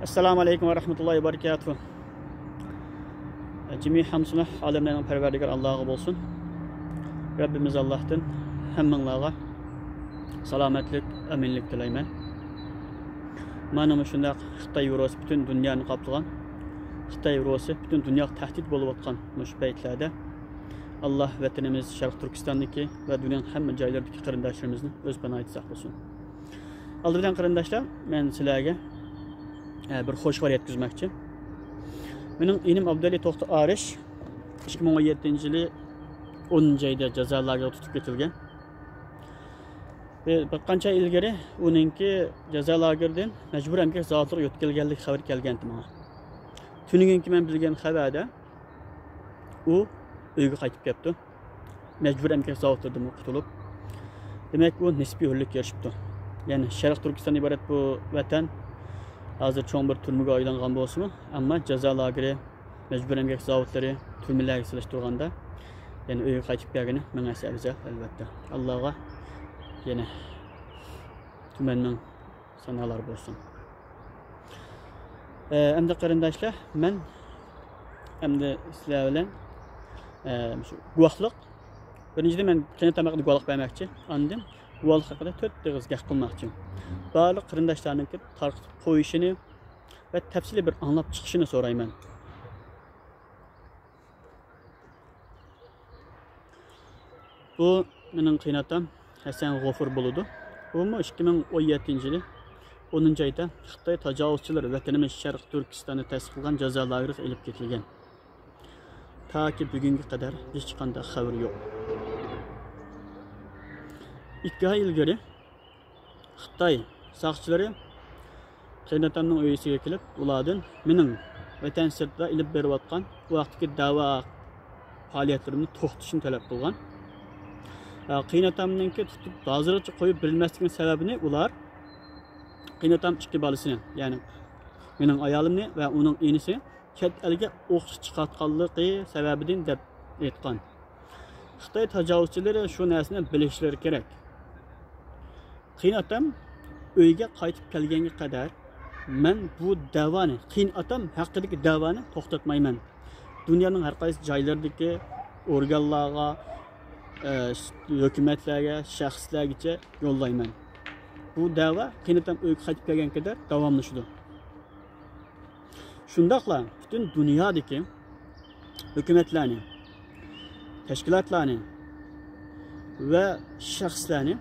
Assalamu alaikum wa rahmatullahi wa barakatuh. Cemi hamsına alemlerin perverdigar Allah'a olsun. Rabbimiz Allah'tan hemmenlağa salametlik, eminlik dileymen. Manamı şunda Xitay Eurosu bütün dünyanı kaplagan. Xitay Eurosu bütün dünya tehdit bolup atkan muş beytlerde. Allah vatanimiz Şarkı Türkistan'daki ve dünyanın hemen caylardaki kırındaşlarımızın öz panayeti saklasın. Aldı bilen kırındaşlar, ben sizlerge bir hoş var yetkizmekçi. Benim inim Abdali Toxtu Arish 2017 yılı 10. ayda cezalarga tutup ketilgen. Ve bir qancha ilgari uninki cezalardan mecbur emgak zavatlık yo'tkilganlik xabar kelgandi menga. Tunugunki men bilgan xabarda u uyga qaytib ketdi. Mecbur emgak zavatlardan qutulib. Demek bu nisbiy hurlik yarışıptı. Yani Şarkı Türkistan ibaret bu vatan hazır çoğun bir turmuga aylangan bolsunmu, amma jaza lageri, mecbur emgak zavatları turmalarga silishtirganda, yani uyga qaytib kelgani menga afzal albatta. Allohga yine tümenmin sanalar bolsun. Endi qarindoshlar, men endi sizlar bilan shu guvohlik birinchidan men qiynotamaqda guvohlik bermoqchi, andim guvohlik haqida 4 og'iz gap qilmoqchi. Barliq qarindoshlarniki tarqitib qo'yishini va tafsili bir anglab chiqishini so'rayman. Bu mening qiynotam Hasan G'ofur bo'ladi. U 2017 yili 10 ayda Xitoy tajovuzchilari vatanimiz Sharq Turkistonni tasdiqlagan jazo lageriga elib ketilgan. Ta ki bugunga qadar hech qanday xabar yo'q. 2 ay ilgari Xitoy saqchilari qiynotamning uyisiga kelib, ulardan mening vatan sirtida ilib berayotgan vaqtdagi da'vo faoliyatlarimni to'xtatishni talab qilgan. Qiynotamninki tutib hozircha qo'yib bilmasligini sababini ular qiynotam 2 bolasini, ya'ni mening ayolimni va uning inisi chet elga o'qish chiqartganligi sababidan deb aytgan. Xitoy tajovuzchilari shu narsani bilishlari kerak. Qiynotam uyga qaytib kelganga qadar men bu davoni, qiynotam haqidagi davoni to'xtatmayman. Dunyoning har qaysi joylaridagi organlarga, hukumatlarga, shaxslargacha yo'llayman. Bu da'vo qiynotam uyga qaytib kelganga qadar davomlashadi. Shundaqla bütün dunyodagi hukumatlarning, tashkilotlarning va shaxslarning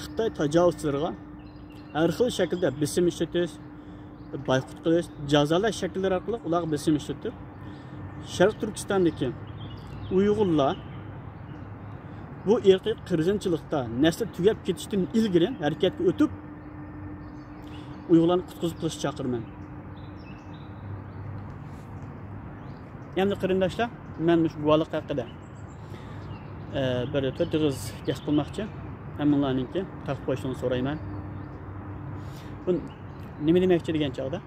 Xitoy tajovuzchilariga har xil shaklda bisim ishlatish, boyqut qilish, jazolash shakllari orqali ularga bisim ishlatib, Sharq Turkistondagi Uyg'urlar bu irqiy qirg'inchilikda nasl tugab ketishdan ilgari harakatga o'tib, Uyg'urlarni qutqizib qilish chaqirman. Endi qarindoshlar, men shu guvohlik haqida bir 4 og'iz gap qilmoqchi. Hammalarninki taqib qo'yishini so'rayman. Bu nima demoqchi degan chog'da?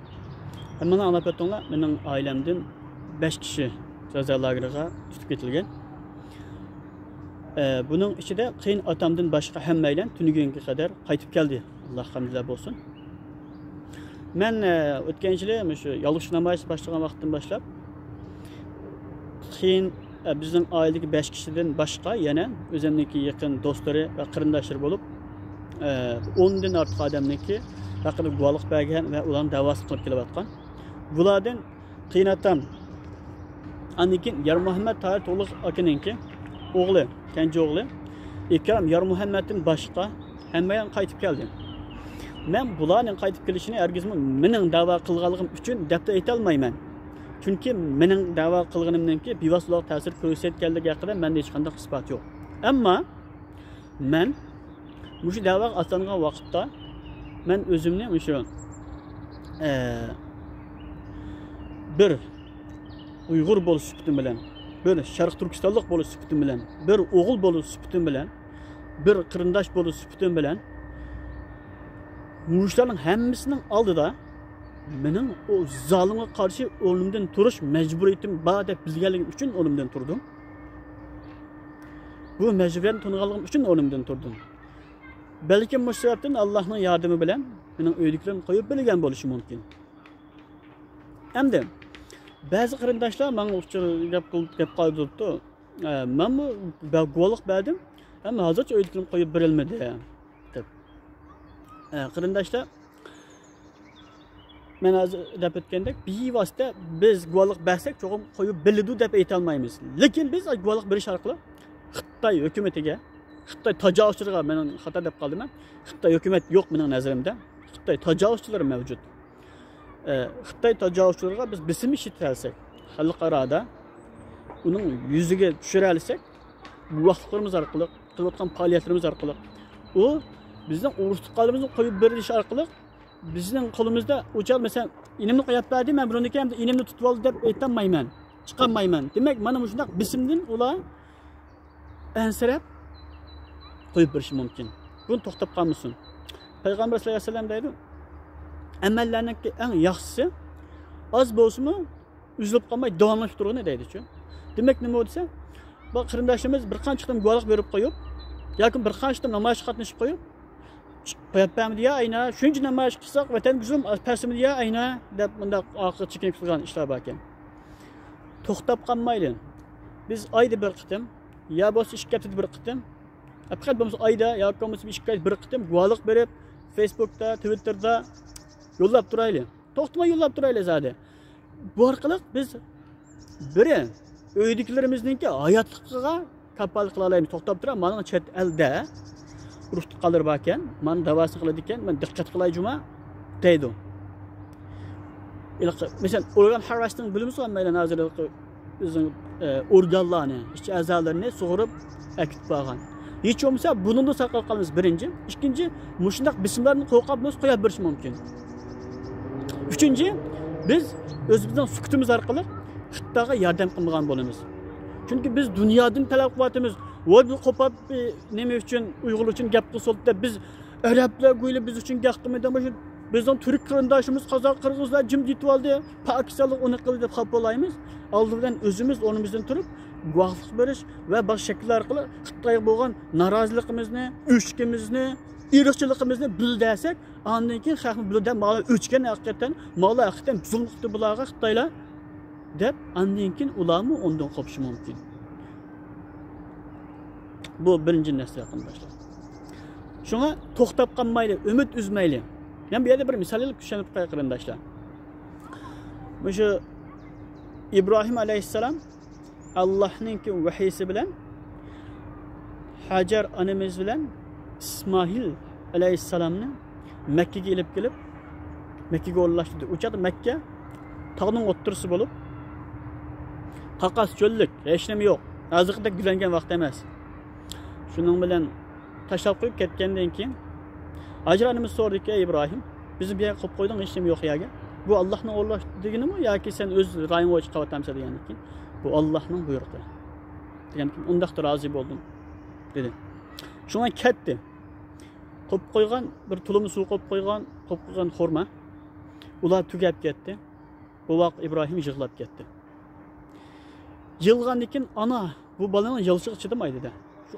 Hammalar anglab o'tdinglar, mening oilamdan 5 kishi jazo lageriga tutib ketilgan. Buning ichida qiyin otamdan boshqa hammaylar tunugunga qadar qaytib keldi. Alloh hamdlar bo'lsin. Men o'tgan yili shu yolg'iz namoyish boshlagan vaqtdan boshlab qiyin bizning oiladagi 5 kishidan boshqa yana o'zimniki yaqin do'stlari va qarindoshlari bo'lib 10 dan ortiq odamniki haqida guvohlik bergan va ularni da'vosi qilib kelayotgan. Bulardan qiynotam anikin Yar Muhammad Tahir To'liq akaninki o'g'li, kenja o'g'li Ikram Yar Muhammaddan boshqa hammayan qaytib keldi. Men bularning qaytib kelishini hargizmi mening da'vo qilganligim uchun deb ayta olmayman. Çünkü mening da'vo qilganimdanki bevositalik ta'sir ko'rsatganligi haqida menda hech qanday isbot yo'q. Ammo men shu da'vo aslangan vaqtda men o'zimni shu bir Uyg'ur bo'lish sifatim bilan, bir Sharq Turkistonlik bo'lish sifatim bilan, bir o'g'il bo'lish sifatim bilan, bir qarindosh bo'lish sifatim bilan muşlarning hammasining oldida mening o zalimga qarshi o'rnimdan turish majburiyatim bor deb bilganligim uchun o'rnimdan turdim. Bu majburiyatni tunganligim uchun o'rnimdan turdim. Belki bu sebepten Allah'ın yardımı bilen mening uydagilarni qo'yib bilgan bo'lishi mumkin. Endi ba'zi qarindoshlar menga gap qilib turibdi. Men bu guvohlik berdim, ammo hozircha o'yinlarni qo'yib berilmadi deb. Qarindoshlar men hozir deb o'tgandek, bevosita biz guvohlik bersak, cho'qim qo'yib biladi deb ayta olmaymiz. Lekin biz guvohlik berish orqali Xitoy hukumatiga, Xitoy tajovuzchilariga, men xato deb qoldim. Xitoy hukumat yo'q mening nazarimda. Xitoy tajovuzchilari mavjud. Xitoy tajovuzchilariga biz bisim ishlatsak, xalqarada uning yuziga tushira olsak, guvohliklarimiz orqali, qilayotgan faoliyatlarimiz orqali, u bizning urushchiligimizni qo'yib berish orqali bizning qo'limizda o'chal, masalan, inimni qo'yib berdim, men buniki ham inimni tutib oldi deb aytolmayman, chiqolmayman. Demak, mana shunday bisimdan ular ansirab qo'yib berishi mumkin. Buni to'xtab qolmasin. Payg'ambar sollallohu alayhi vasallam deydi, amallarning eng yaxshisi oz bo'lsa-mu uzilib qolmay davomlashib turgani deydi-ku. Demak, nima bo'lsa, bu qarindoshimiz bir qanchadan guvohlik berib qo'yib, yoki bir qanchadan namoyish qatnashib qo'yib, qo'yapman deya ayna, shuncha namoyish qilsak, vatan guzum pasimi deya ayna deb bunda oxir chekinib turgan ishlar bor ekan. To'xtab qolmaydi. Biz oyda bir qitim, ya bo'lsa 2 haftada bir qitim, faqat bo'lmasa oyda yoki bo'lmasa 2 haftada bir qitim guvohlik berib, Facebookda, Twitterda yo'llab turaylik. To'xtamay yo'llab turaylik zodi. Bu orqali biz biri uydagilarimizninki hayotligiga kafolat qila olamiz. To'xtab turib, mana chet elda urushdiqlar bor ekan, men da'vosi qiladi ekan, men diqqat qilay juma deydi. Mesela organ harvesting bilimiz maydan hozir bizning organlarni, ichki a'zolarini sug'urib akitib qo'ygan. Hech bo'lmasa buni da saqlab qolamiz birinchi. Ikkinchi, mushundaq bisimlarni qo'yib qo'yib berish mumkin. Uchinchi, biz o'zimizning sukutimiz orqali Xitoyga yordam qilmagan bo'lamiz. Chunki biz dunyodan talab qilyapmiz. Voy bu qo'pab nima uchun Uyg'ur uchun gap qilsa biz arablar go'yli biz uchun gap qilmaydi. Bizning turk qarindoshimiz, qozoq, qirg'izlar jim yetib oldi, Pokistonlik uni qildi deb xafa bo'laymiz. Oldindan o'zimiz o'rnimizdan turib, guvohlik berish va boshqa shakllar orqali Xitoyga bo'lgan noroziligimizni, o'chkimizni, irqchiligimizni bildirsak, ondan keyin xalqni bildirib, ma'lum o'chgan haqiqatan, ma'lum haqiqatan zulm qildi bularga Xitoylar deb, ondan keyin ularni undan qopish mumkin. Bu birinchi narsa qarindoshlar. Shunga to'xtab qolmaylik, umid uzmaylik. Men bu yerda bir misollik tushunib qo'yay qarindoshlar. O'sha İbrahim alayhissalom Allohning vahiysi bilan Hajar onamiz bilan İsmoil alayhissalomni Makkaga elib kelib, Makkaga o'rlashtirdi. O'chadi Makka tog'ning o'ttirisi bo'lib, qaqas cho'llik, hech nima yo'q. Aziqda gulangan vaqt emas. Shuning bilan tashlab qo'yib ketgandan keyin Hajar onamiz so'radi-ki, "İbrahim, bizni bu yerga qo'yib qo'yding, hech nima yo'q yerga. Bu Allohning o'rlashtirganimi yoki sen o'z ra'yingga chiqib qatamsan?" degandan keyin, "Bu Allohning buyrug'i." degandan keyin undaqda rozi bo'ldim dedi. Shunga ketdi. Qo'yib qo'ygan bir tulum suv qo'yib qo'ygan xurma ular tugab ketdi. Bu vaqt İbrahim yig'lab ketdi. Yig'lgandan keyin ana bu bolaning yig'ishiga chidamaydi-da.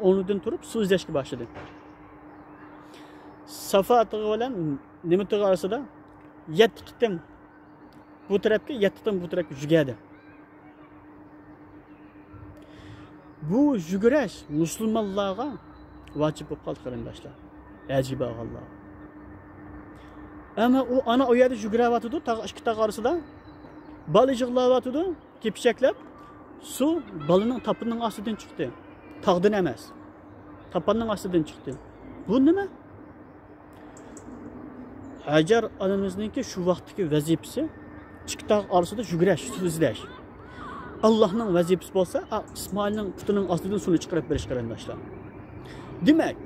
O'rnidan turib suv izlashga boshladi. Safa tig'i bilan nima tig'i orasida 7 qitim bu tarafga, 7 qitim bu tarafga yuguradi. Bu yugurish musulmonlarga vojib bo'lib qoldi qarindoshlar. Ajib Allah. Ama o ana o yerda yugurayotdi, ikki tog' orasida bola yig'layotdi, kepchaklab suv bolaning topining ostidan chiqdi. Tog'dan emas. Topanning ostidan chiqdi. Bu nima? Hajar onamizningki shu vaqtdagi vazifasi ikki tog' orasida yugurish, suv izlash. Allohning vazifasi bo'lsa, Ismoilning putining ostidan suvni chiqarib berish qarindoshlar. Demak,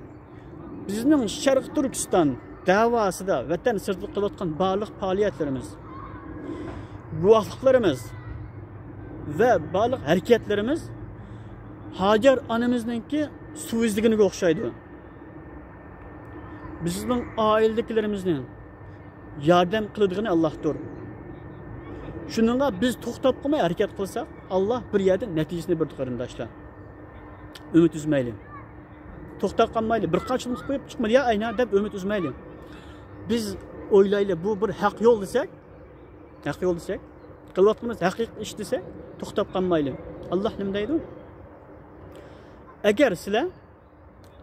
bizning Sharq Turkiston davosida vatan sirti qilayotgan barliq faoliyatlarimiz, guvohliklarimiz va barliq harakatlarimiz Hajar onamizningki suv izligiga o'xshaydi. Bizning oiladagilarimizning yordam qiladigan Allohdir. Shuningga biz to'xtab qolmay harakat qilsak, Alloh bir yerda natijasini beradi qarindoshlar. Umid uzmaylik. To'xtab qolmaylik. Bir qanchalik qo'yib chiqmaydi ya ayna deb umid uzmaylik. Biz o'ylaylik, bu bir haq yo'l desak, qilayotganimiz haqiqiy ish desa, to'xtab qolmaylik. Alloh nima deydi? Agar sizlar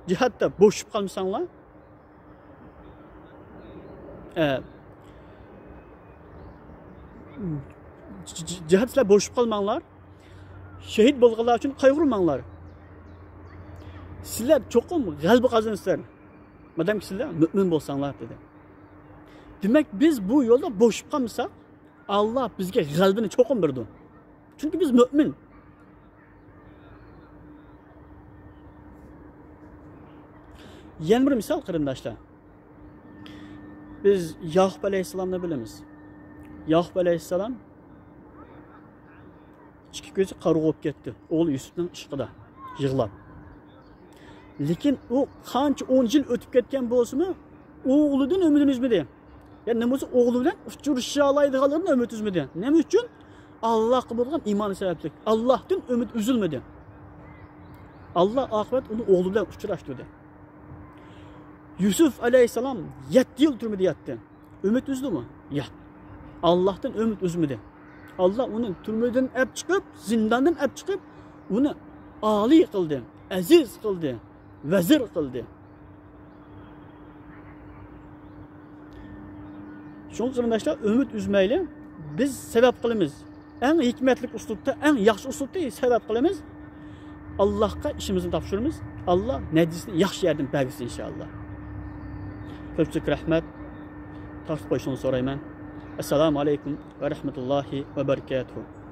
jihatda bo'shib qolmasanglar, jihat sizlar bo'shib qolmanglar. Şehit bo'lganlar uchun qayg'urmanglar. Sizlar cho'qim g'alaba qozonansizlar. Madamki sizlar mu'min bo'lsanglar dedi. Demak, biz bu yo'lda bo'shib qolmasak, Alloh bizga g'alabani cho'qim berdi. Chunki biz mu'min. Yana bir misol qarindoshlar. Biz Yaqub alayhisalomni bilamiz. Yaqub alayhisalom ikki ko'zi qora bo'lib ketdi. O'g'li Yusufning ishqida yig'lab. Lekin u qancha 10 yil o'tib ketgan bo'lsa-mu, o'g'lidan umidini uzmadi. Yani nima bo'lsa o'g'li bilan uchrasha oladiganlarni umid uzmadi. Nima uchun? Allohga bo'lgan iymoni sababli. Allohdan umid uzilmadi. Alloh oxirat uni o'g'li bilan uchrashtirdi. Yusuf alayhisalom 7 yil turmadi yatdi. Umid uzdimi? Yo'q. Allohdan umid uzmadi. Allah uni turmadan olib chiqib, zindondan olib chiqib, uni oliy qildi, aziz qildi, vazir qildi. Şunun qarindoshlar, umid uzmayli, biz sabab qilamiz. Eng hikmatli uslubda, eng yaxshi uslubda sabab qilamiz. Allohga ishimizni topshiramiz. Alloh natijasini yaxshi yardım bersin inshaalloh. Ko'pchilik rahmat. Tavsiya qo'yishni so'rayman. Assalomu alaykum va rahmatullohi va barakatuh.